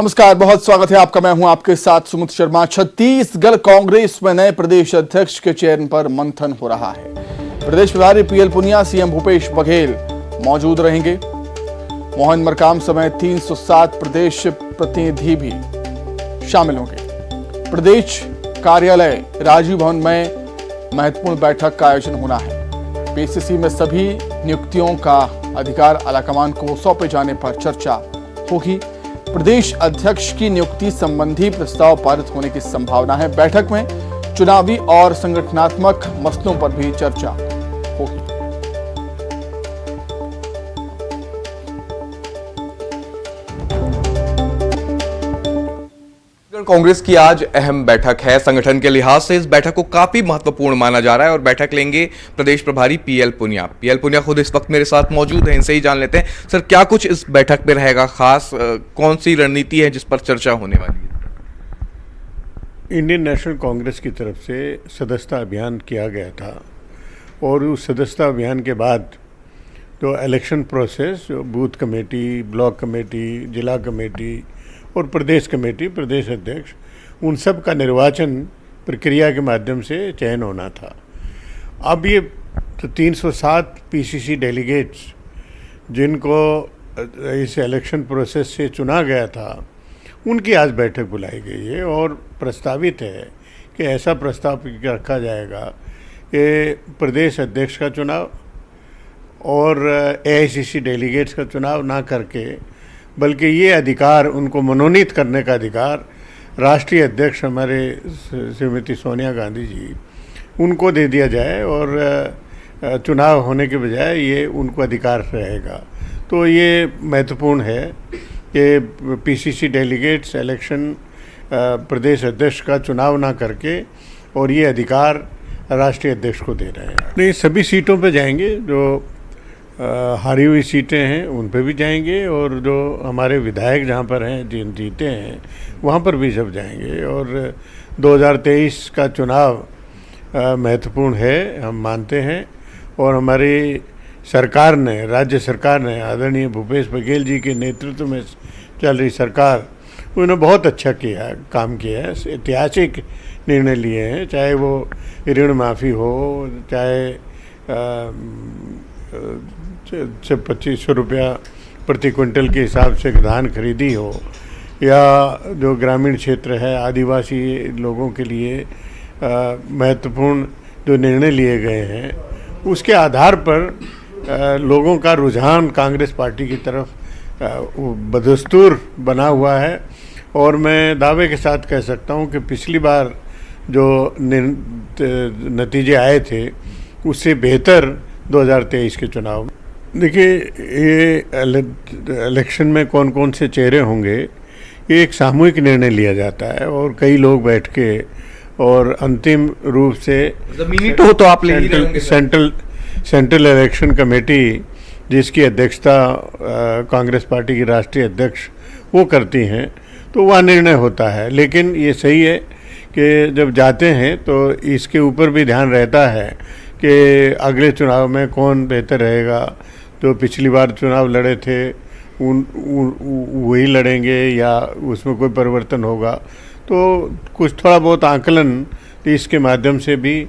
नमस्कार, बहुत स्वागत है आपका। मैं हूं आपके साथ सुमित शर्मा। छत्तीसगढ़ कांग्रेस में नए प्रदेश अध्यक्ष के चयन पर मंथन हो रहा है। प्रदेश प्रभारी पीएल पुनिया, सीएम भूपेश बघेल मौजूद रहेंगे। मोहन मरकाम समेत 307 प्रदेश प्रतिनिधि भी शामिल होंगे। प्रदेश कार्यालय राजीव भवन में महत्वपूर्ण बैठक का आयोजन होना है। पीसीसी में सभी नियुक्तियों का अधिकार आलाकमान को सौंपे जाने पर चर्चा होगी। प्रदेश अध्यक्ष की नियुक्ति संबंधी प्रस्ताव पारित होने की संभावना है। बैठक में चुनावी और संगठनात्मक मसलों पर भी चर्चा होगी। कांग्रेस की आज अहम बैठक है। संगठन के लिहाज से इस बैठक को काफी महत्वपूर्ण माना जा रहा है और बैठक लेंगे प्रदेश प्रभारी पीएल पुनिया। पीएल पुनिया खुद इस वक्त मेरे साथ मौजूद हैं, इनसे ही जान लेते हैं। सर, क्या कुछ इस बैठक में रहेगा खास? कौन सी रणनीति है जिस पर चर्चा होने वाली है? इंडियन नेशनल कांग्रेस की तरफ से सदस्यता अभियान किया गया था और उस सदस्यता अभियान के बाद जो election process, booth committee, block committee, जिला कमेटी और प्रदेश कमेटी, प्रदेश अध्यक्ष, उन सब का निर्वाचन प्रक्रिया के माध्यम से चयन होना था। अब ये 307 पीसीसी डेलीगेट्स जिनको इस इलेक्शन प्रोसेस से चुना गया था, उनकी आज बैठक बुलाई गई है और प्रस्तावित है कि ऐसा प्रस्ताव रखा जाएगा कि प्रदेश अध्यक्ष का चुनाव और एआईसीसी डेलीगेट्स का चुनाव ना करके, बल्कि ये अधिकार, उनको मनोनीत करने का अधिकार राष्ट्रीय अध्यक्ष हमारे श्रीमती सोनिया गांधी जी, उनको दे दिया जाए और चुनाव होने के बजाय ये उनको अधिकार रहेगा। तो ये महत्वपूर्ण है कि पीसीसी डेलीगेट्स इलेक्शन प्रदेश अध्यक्ष का चुनाव ना करके और ये अधिकार राष्ट्रीय अध्यक्ष को दे रहे हैं। नहीं, सभी सीटों पे जाएंगे। जो हारी हुई सीटें हैं उन पे भी जाएंगे और जो हमारे विधायक जहाँ पर हैं, जिन जीते हैं, वहाँ पर भी सब जाएंगे। और 2023 का चुनाव महत्वपूर्ण है, हम मानते हैं। और हमारी सरकार ने, राज्य सरकार ने, आदरणीय भूपेश बघेल जी के नेतृत्व में चल रही सरकार, उन्होंने बहुत अच्छा काम किया है। ऐतिहासिक निर्णय लिए हैं, चाहे वो ऋण माफ़ी हो, चाहे 2500 रुपया प्रति क्विंटल के हिसाब से धान खरीदी हो, या जो ग्रामीण क्षेत्र है, आदिवासी लोगों के लिए महत्वपूर्ण जो निर्णय लिए गए हैं, उसके आधार पर लोगों का रुझान कांग्रेस पार्टी की तरफ बदस्तूर बना हुआ है। और मैं दावे के साथ कह सकता हूं कि पिछली बार जो नतीजे आए थे उससे बेहतर 2023 के चुनाव में। देखिए, ये इलेक्शन में कौन कौन से चेहरे होंगे, ये एक सामूहिक निर्णय लिया जाता है और कई लोग बैठ के, और अंतिम रूप से जमीनी तो आप ले ही रहेंगे। सेंट्रल इलेक्शन कमेटी, जिसकी अध्यक्षता कांग्रेस पार्टी की राष्ट्रीय अध्यक्ष वो करती हैं, तो वह निर्णय होता है। लेकिन ये सही है कि जब जाते हैं तो इसके ऊपर भी ध्यान रहता है कि अगले चुनाव में कौन बेहतर रहेगा। जो पिछली बार चुनाव लड़े थे वही लड़ेंगे या उसमें कोई परिवर्तन होगा। तो कुछ थोड़ा बहुत आकलन इसके माध्यम से भी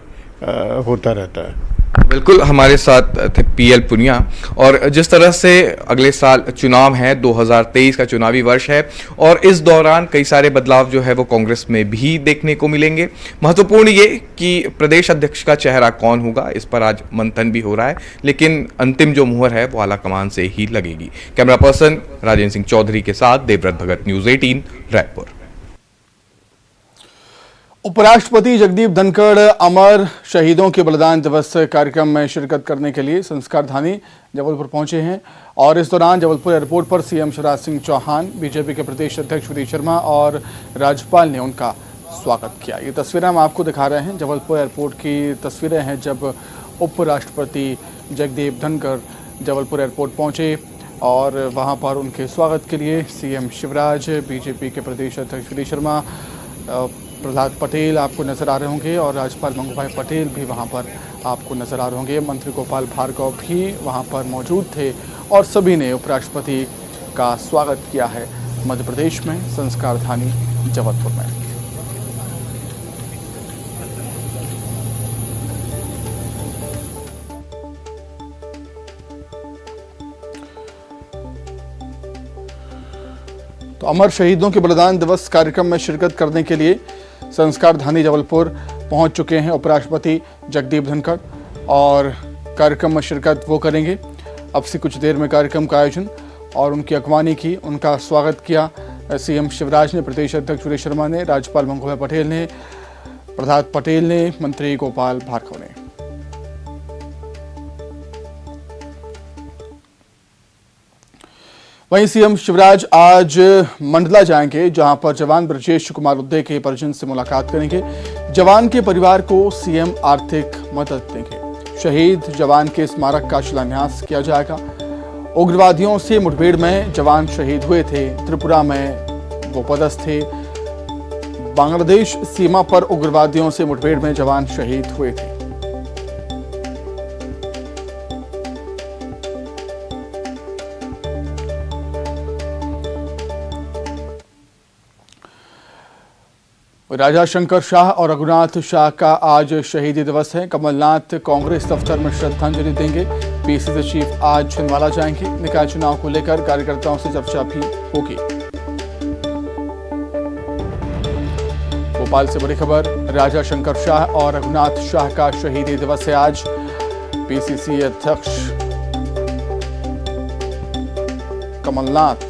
होता रहता है। बिल्कुल, हमारे साथ थे पीएल पुनिया। और जिस तरह से अगले साल चुनाव है, 2023 का चुनावी वर्ष है, और इस दौरान कई सारे बदलाव जो है वो कांग्रेस में भी देखने को मिलेंगे। महत्वपूर्ण ये कि प्रदेश अध्यक्ष का चेहरा कौन होगा, इस पर आज मंथन भी हो रहा है, लेकिन अंतिम जो मुहर है वो आलाकमान से ही लगेगी। कैमरा पर्सन राजेंद्र सिंह चौधरी के साथ देवव्रत भगत, न्यूज़ 18, रायपुर। उपराष्ट्रपति जगदीप धनखड़ अमर शहीदों के बलिदान दिवस कार्यक्रम में शिरकत करने के लिए संस्कार धानी जबलपुर पहुंचे हैं और इस दौरान जबलपुर एयरपोर्ट पर सीएम शिवराज सिंह चौहान, बीजेपी के प्रदेश अध्यक्ष विजय शर्मा और राज्यपाल ने उनका स्वागत किया। ये तस्वीरें हम आपको दिखा रहे हैं, जबलपुर एयरपोर्ट की तस्वीरें हैं जब उपराष्ट्रपति जगदीप धनखड़ जबलपुर एयरपोर्ट पहुंचे और वहां पर उनके स्वागत के लिए सीएम शिवराज, बीजेपी के प्रदेश अध्यक्ष विजय शर्मा, प्रहलाद पटेल आपको नज़र आ रहे होंगे और राज्यपाल मंगूभाई पटेल भी वहां पर आपको नज़र आ रहे होंगे। मंत्री गोपाल भार्गव भी वहां पर मौजूद थे और सभी ने उपराष्ट्रपति का स्वागत किया है। मध्य प्रदेश में संस्कार धानी जबलपुर में। तो अमर शहीदों के बलिदान दिवस कार्यक्रम में शिरकत करने के लिए संस्कार धानी जबलपुर पहुंच चुके हैं उपराष्ट्रपति जगदीप धनखड़ और कार्यक्रम में शिरकत वो करेंगे। अब से कुछ देर में कार्यक्रम का आयोजन और उनकी अगवानी की, उनका स्वागत किया सीएम शिवराज ने, प्रदेश अध्यक्ष सुरेश शर्मा ने, राज्यपाल मंगूभाई पटेल ने, प्रहलाद पटेल ने, मंत्री गोपाल भार्गव ने। वहीं सीएम शिवराज आज मंडला जाएंगे, जहां पर जवान ब्रजेश कुमार उद्दे के परिजन से मुलाकात करेंगे। जवान के परिवार को सीएम आर्थिक मदद देंगे। शहीद जवान के स्मारक का शिलान्यास किया जाएगा। उग्रवादियों से मुठभेड़ में जवान शहीद हुए थे। त्रिपुरा में वो पदस्थ थे। बांग्लादेश सीमा पर उग्रवादियों से मुठभेड़ में जवान शहीद हुए थे। राजा शंकर शाह और रघुनाथ शाह का आज शहीदी दिवस है। कमलनाथ कांग्रेस दफ्तर में श्रद्धांजलि देंगे। पीसीसी चीफ आज छिंदवाड़ा जाएंगे। निकाय चुनाव को लेकर कार्यकर्ताओं से चर्चा भी होगी। भोपाल से बड़ी खबर, राजा शंकर शाह और रघुनाथ शाह का शहीदी दिवस है आज। पीसीसी अध्यक्ष कमलनाथ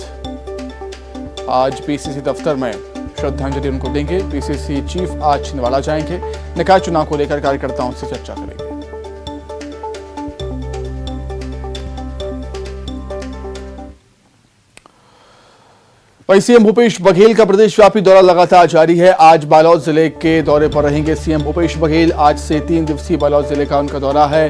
आज पीसीसी दफ्तर में श्रद्धांजलि उनको देंगे। पीसीसी चीफ आज छिंदवाड़ा जाएंगे। निकाय चुनाव को लेकर कार्यकर्ताओं से चर्चा करेंगे। वहीं सीएम भूपेश बघेल का प्रदेशव्यापी दौरा लगातार जारी है। आज बालोद जिले के दौरे पर रहेंगे सीएम भूपेश बघेल। आज से 3 दिवसीय बालोद जिले का उनका दौरा है।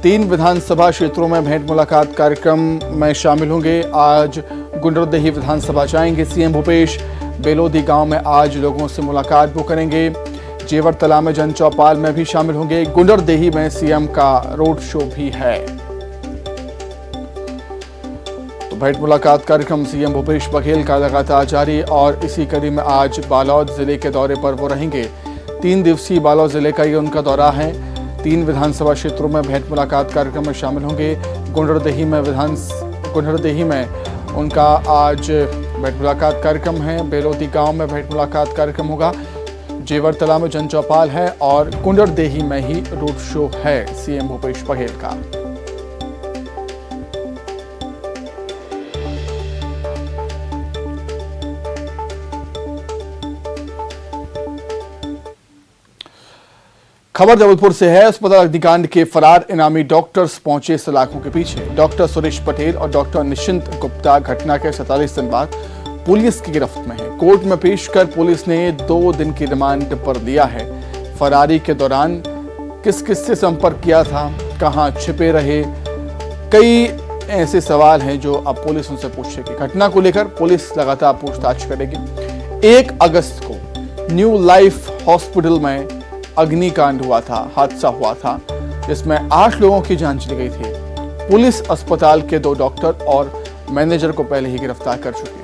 3 विधानसभा क्षेत्रों में भेंट मुलाकात कार्यक्रम में शामिल होंगे। आज गुंडरदेही विधानसभा जाएंगे सीएम भूपेश। बेलोदी गांव में आज लोगों से मुलाकात वो करेंगे। जेवरतला में जन चौपाल में भी शामिल होंगे। गुंडरदेही में सीएम का रोड शो भी है। तो भेंट मुलाकात कार्यक्रम सीएम भूपेश बघेल का लगातार जारी और इसी कड़ी में आज बालोद जिले के दौरे पर वो रहेंगे। 3 दिवसीय बालोद जिले का ये उनका दौरा है। 3 विधानसभा क्षेत्रों में भेंट मुलाकात कार्यक्रम में शामिल होंगे। गुंडरदेही में उनका आज भेंट मुलाकात कार्यक्रम है। बेलोदी गांव में भेंट मुलाकात कार्यक्रम होगा। जेवरतला में जन चौपाल है और गुंडरदेही में ही रोड शो है सीएम भूपेश बघेल का। खबर जबलपुर से है। अस्पताल अग्निकांड के फरार इनामी डॉक्टर्स पहुंचे सलाखों के पीछे। डॉक्टर सुरेश पटेल और डॉक्टर निशिंत गुप्ता घटना के 47 दिन बाद पुलिस की गिरफ्त में है। कोर्ट में पेश कर पुलिस ने 2 दिन की रिमांड पर लिया है। फरारी के दौरान किस किस से संपर्क किया था, कहां छिपे रहे, कई ऐसे सवाल हैं जो अब पुलिस उनसे पूछेगी। घटना को लेकर पुलिस लगातार पूछताछ करेगी। 1 अगस्त को न्यू लाइफ हॉस्पिटल में अग्निकांड हुआ था, हादसा हुआ था, जिसमें 8 लोगों की जान चली गई थी। पुलिस अस्पताल के 2 डॉक्टर और मैनेजर को पहले ही गिरफ्तार कर चुकी है।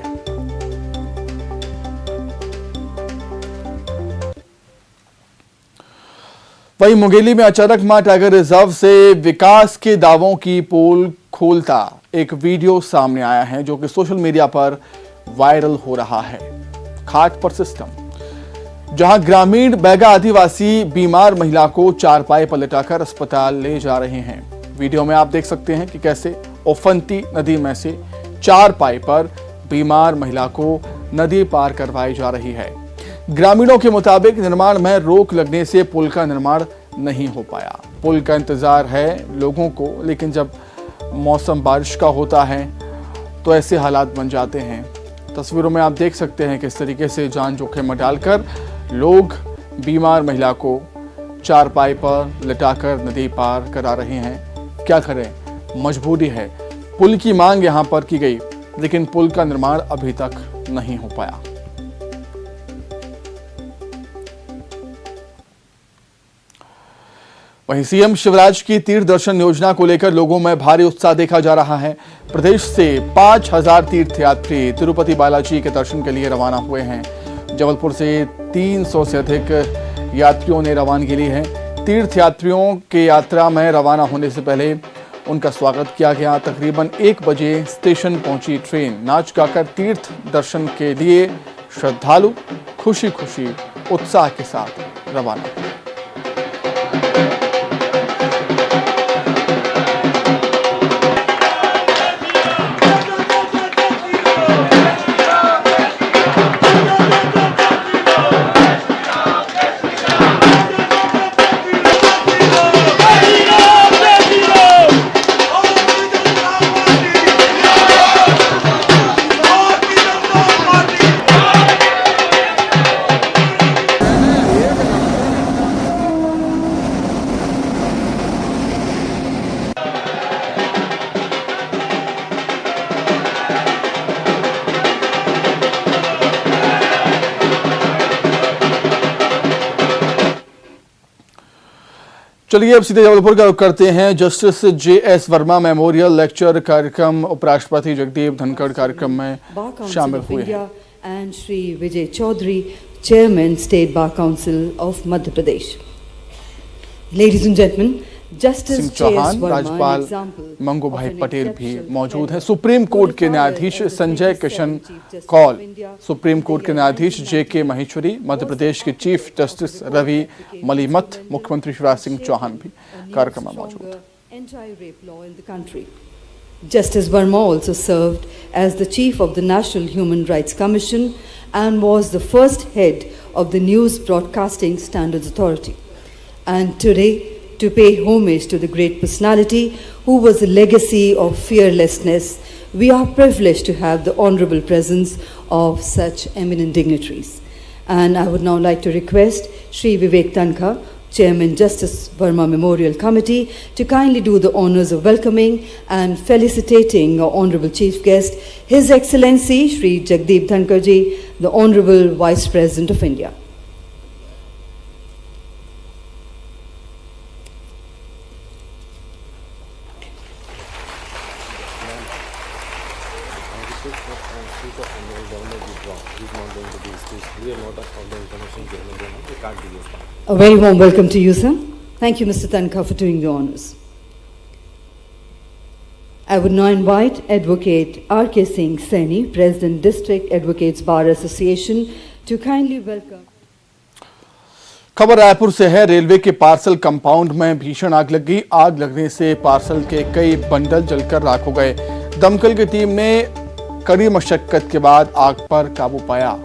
वहीं मुंगेली में अचानक मां टाइगर रिजर्व से विकास के दावों की पोल खोलता एक वीडियो सामने आया है, जो कि सोशल मीडिया पर वायरल हो रहा है। खाट पर सिस्टम, जहां ग्रामीण बैगा आदिवासी बीमार महिला को चारपाई पर लिटाकर अस्पताल ले जा रहे हैं। वीडियो में आप देख सकते हैं कि कैसे ओफंती नदी में से चारपाई पर बीमार महिला को नदी पार करवाई जा रही है। ग्रामीणों के मुताबिक निर्माण में रोक लगने से पुल का निर्माण नहीं हो पाया। पुल का इंतजार है लोगों को, लेकिन जब मौसम बारिश का होता है तो ऐसे हालात बन जाते हैं। तस्वीरों में आप देख सकते हैं किस तरीके से जान जोखिम में डालकर लोग बीमार महिला को चारपाई पर लिटाकर नदी पार करा रहे हैं। क्या करें, मजबूरी है। पुल की मांग यहां पर की गई, लेकिन पुल का निर्माण अभी तक नहीं हो पाया। वहीं सीएम शिवराज की तीर्थ दर्शन योजना को लेकर लोगों में भारी उत्साह देखा जा रहा है। प्रदेश से 5000 तीर्थयात्री तिरुपति बालाजी के दर्शन के लिए रवाना हुए हैं। जबलपुर से 300 से अधिक यात्रियों ने रवानगी ली है। तीर्थयात्रियों के यात्रा में रवाना होने से पहले उनका स्वागत किया गया। तकरीबन 1 बजे स्टेशन पहुंची ट्रेन। नाच गाकर तीर्थ दर्शन के लिए श्रद्धालु खुशी खुशी उत्साह के साथ रवाना हुए। चलिए अब सीधे जबलपुर का रुख करते हैं। Justice JS Verma memorial lecture कार्यक्रम उपराष्ट्रपति जगदीप धनखड़ कार्यक्रम में शामिल हुए हैं। And Shri Vijay Chaudhary, chairman state bar council of Madhya Pradesh. Ladies and gentleman, justice Singh Chauhan, राज्यपाल मंगू भाई पटेल भी मौजूद हैं। सुप्रीम कोर्ट के न्यायाधीश संजय किशन कौल, सुप्रीम कोर्ट के न्यायाधीश JK महेश्वरी, मध्य प्रदेश के चीफ जस्टिस रवि मलिमथ, मुख्यमंत्री शिवराज सिंह चौहान भी कार्यक्रम में मौजूद हैं। Justice Verma also served as the chief of the National Human Rights Commission and was the first head of the News Broadcasting Standards Authority. And today, to pay homage to the great personality who was a legacy of fearlessness, we are privileged to have the honorable presence of such eminent dignitaries. And I would now like to request Shri Vivek Tankha, Chairman Justice Verma Memorial Committee, to kindly do the honors of welcoming and felicitating our honorable chief guest, His Excellency Shri Jagdeep Dhankar Ji, the Honorable Vice President of India. A very warm welcome to you, sir. Thank you, Mr. Tankha, for doing the honors. I would now invite Advocate R.K. Singh Saini, President, District Advocates Bar Association, to kindly welcome. खबर रायपुर से है। Railway के parcel compound में भीषण आग लग गई। आग लगने से पार्सल के कई बंडल जलकर राख हो गए। दमकल की टीम ने कड़ी मशक्कत के बाद आग पर काबू पाया।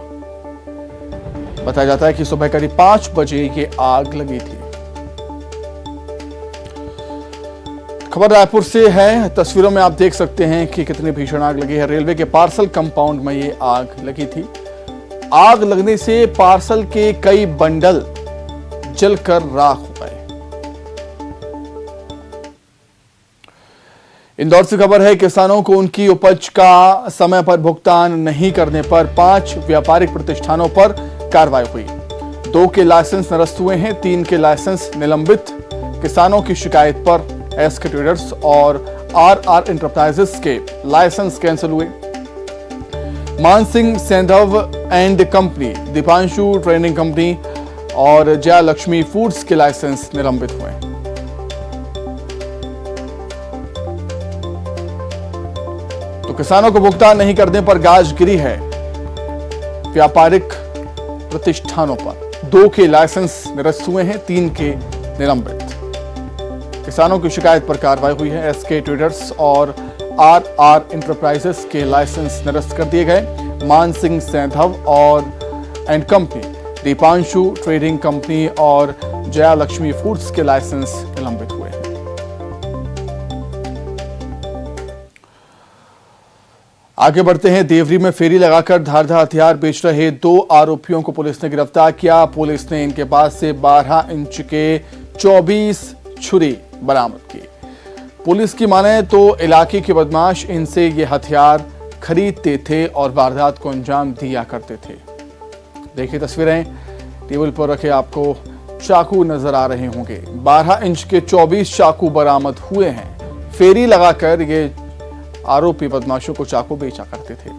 बताया जाता है कि सुबह करीब 5 बजे ये आग लगी थी। खबर रायपुर से है। तस्वीरों में आप देख सकते हैं कि कितनी भीषण आग लगी है। रेलवे के पार्सल कंपाउंड में ये आग लगी थी। आग लगने से पार्सल के कई बंडल जलकर राख हो गए। इंदौर से खबर है। किसानों को उनकी उपज का समय पर भुगतान नहीं करने पर 5 व्यापारिक प्रतिष्ठानों पर कार्रवाई हुई। 2 के लाइसेंस निरस्त हुए हैं, 3 के लाइसेंस निलंबित। किसानों की शिकायत पर SK ट्रेडर्स और RR एंटरप्राइजेस के लाइसेंस कैंसिल हुए। Mansingh Saindhav and company, Deepanshu trading company और जया लक्ष्मी फूड्स के लाइसेंस निलंबित हुए। तो किसानों को भुगतान नहीं करने पर गाज गिरी है व्यापारिक प्रतिष्ठानों पर। 2 के लाइसेंस निरस्त हुए हैं, 3 के निलंबित। किसानों की शिकायत पर कार्रवाई हुई है। SK ट्रेडर्स और RR एंटरप्राइजेस के लाइसेंस निरस्त कर दिए गए। मानसिंह सैंधव और and company, Deepanshu trading company और जया लक्ष्मी फूड्स के लाइसेंस निलंबित हुए हैं। आगे बढ़ते हैं। देवरी में फेरी लगाकर धारदार हथियार बेच रहे 2 आरोपियों को पुलिस ने गिरफ्तार किया। पुलिस ने इनके पास से 12 इंच के 24 छुरी बरामद की। पुलिस की माने तो इलाके के बदमाश इनसे ये हथियार खरीदते थे और वारदात को अंजाम दिया करते थे। देखिए तस्वीरें टेबल पर रखे आपको चाकू नजर आ रहे होंगे। 12 इंच के 24 चाकू बरामद हुए हैं। फेरी लगाकर ये आरोपी बदमाशों को चाकू बेचा करते थे।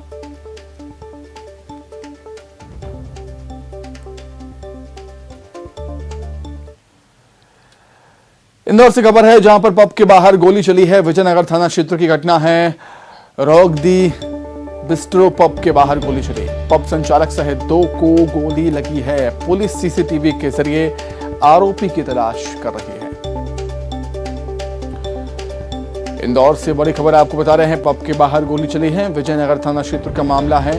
इंदौर से खबर है, जहां पर पब के बाहर गोली चली है। विजयनगर थाना क्षेत्र की घटना है। रोगदी बिस्ट्रो पब के बाहर गोली चली। पब संचालक सहित 2 को गोली लगी है। पुलिस सीसीटीवी के जरिए आरोपी की तलाश कर रही है। इंदौर से बड़ी खबर आपको बता रहे हैं, पब के बाहर गोली चली है। विजयनगर थाना क्षेत्र का मामला है।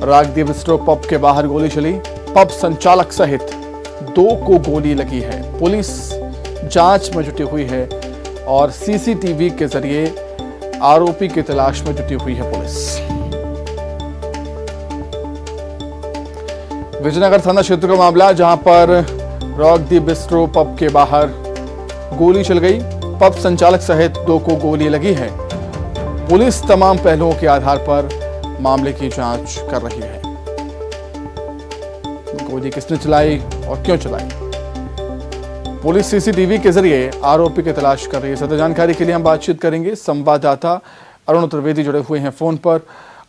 रागदी बिस्ट्रो पब के बाहर गोली चली। पब संचालक सहित 2 को गोली लगी है। पुलिस जांच में जुटी हुई है और सीसीटीवी के जरिए आरोपी की तलाश में जुटी हुई है पुलिस। विजयनगर थाना क्षेत्र का मामला, जहां पर रॉक दी बिस्ट्रो पब के बाहर गोली चल गई। पब संचालक सहित 2 को गोली लगी है। पुलिस तमाम पहलुओं के आधार पर मामले की जांच कर रही है। गोली किसने चलाई और क्यों चलाई, पुलिस सीसीटीवी के जरिए आरोपी की तलाश कर रही है। ज्यादा जानकारी के लिए हम बातचीत करेंगे। संवाददाता अरुण त्रिवेदी जुड़े हुए हैं फोन पर।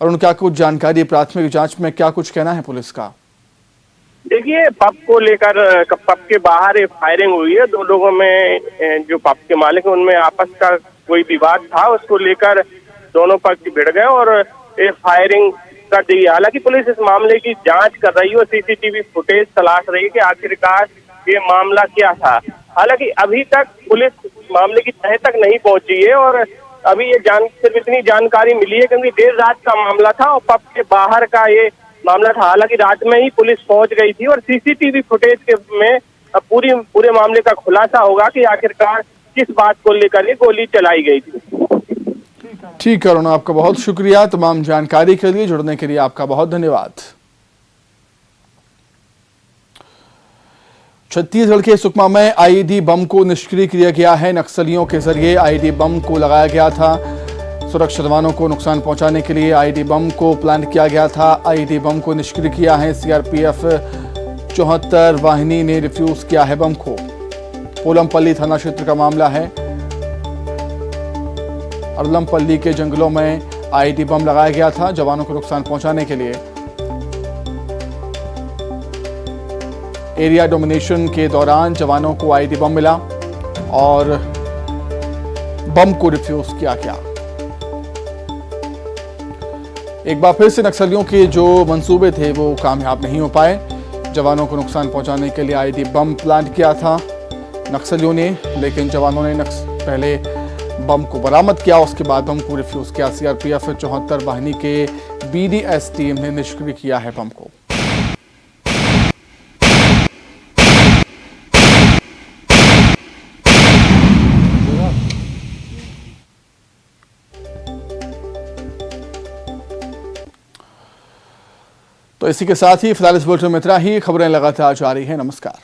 अरुण, क्या कुछ जानकारी, प्राथमिक जांच में क्या कुछ कहना है पुलिस का? देखिए, पब को लेकर पब के बाहर फायरिंग हुई है। 2 लोगों में, जो पब के मालिक हैं उनमें आपस का कोई विवाद था, उसको लेकर दोनों पक्ष भिड़ गए और फायरिंग कर दी। हालांकि पुलिस इस मामले की जांच कर रही है और सीसीटीवी फुटेज तलाश रही है कि आखिरकार ये मामला क्या था। हालांकि अभी तक पुलिस मामले की तह तक नहीं पहुंची है और अभी ये सिर्फ इतनी जानकारी मिली है क्योंकि देर रात का मामला था और पब के बाहर का ये मामला था। हालांकि रात में ही पुलिस पहुंच गई थी और सीसीटीवी फुटेज के में अब पूरे मामले का खुलासा होगा कि आखिरकार किस बात को लेकर ये गोली चलाई गई थी। ठीक है अरुण, आपका बहुत शुक्रिया तमाम जानकारी के लिए। जुड़ने के लिए आपका बहुत धन्यवाद। छत्तीसगढ़ के सुकमा में आईईडी बम को निष्क्रिय किया गया है। नक्सलियों के जरिए आईईडी बम को लगाया गया था। सुरक्षा जवानों को नुकसान पहुंचाने के लिए आईईडी बम को प्लान किया गया था। आईईडी बम को निष्क्रिय किया है। सीआरपीएफ 74 वाहिनी ने रिफ्यूज किया है बम को। पोलमपल्ली थाना क्षेत्र का मामला है। अरलमपल्ली के जंगलों में आईईडी बम लगाया गया था जवानों को नुकसान पहुंचाने के लिए। एरिया डोमिनेशन के दौरान जवानों को आईईडी बम मिला और बम को डिफ्यूज किया गया। एक बार फिर से नक्सलियों के जो मंसूबे थे वो कामयाब नहीं हो पाए। जवानों को नुकसान पहुंचाने के लिए आईईडी बम प्लान किया था नक्सलियों ने, लेकिन जवानों ने पहले बम को बरामद किया, उसके बाद बम को रिफ्यूज किया। सीआरपीएफ 74 वाहिनी के बीडीएस टीम ने निष्क्रिय किया है बम को। तो इसी के साथ ही फिलहाल इस बुलेटिन में इतना ही। खबरें लगातार जारी है। नमस्कार।